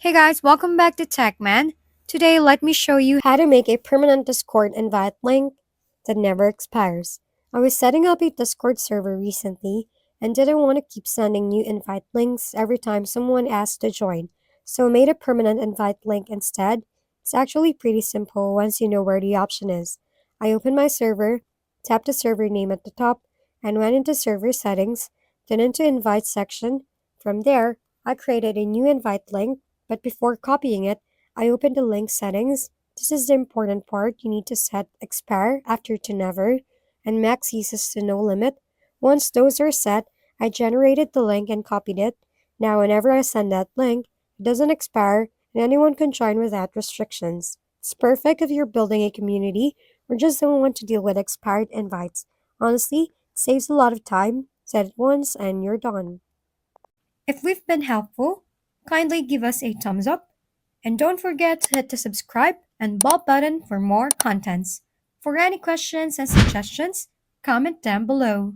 Hey guys, welcome back to TechMan. Today, let me show you how to make a permanent Discord invite link that never expires. I was setting up a Discord server recently and didn't want to keep sending new invite links every time someone asked to join, so I made a permanent invite link instead. It's actually pretty simple once you know where the option is. I opened my server, tapped the server name at the top, and went into server settings, then into invite section. From there, I created a new invite link, but before copying it, I open the link settings. This is the important part. You need to set expire after to never and max uses to no limit. Once those are set, I generated the link and copied it. Now whenever I send that link, it doesn't expire and anyone can join without restrictions. It's perfect if you're building a community or just don't want to deal with expired invites. Honestly, it saves a lot of time. Set it once and you're done. If we've been helpful, kindly give us a thumbs up and don't forget to hit the subscribe and bell button for more contents. For any questions and suggestions, comment down below.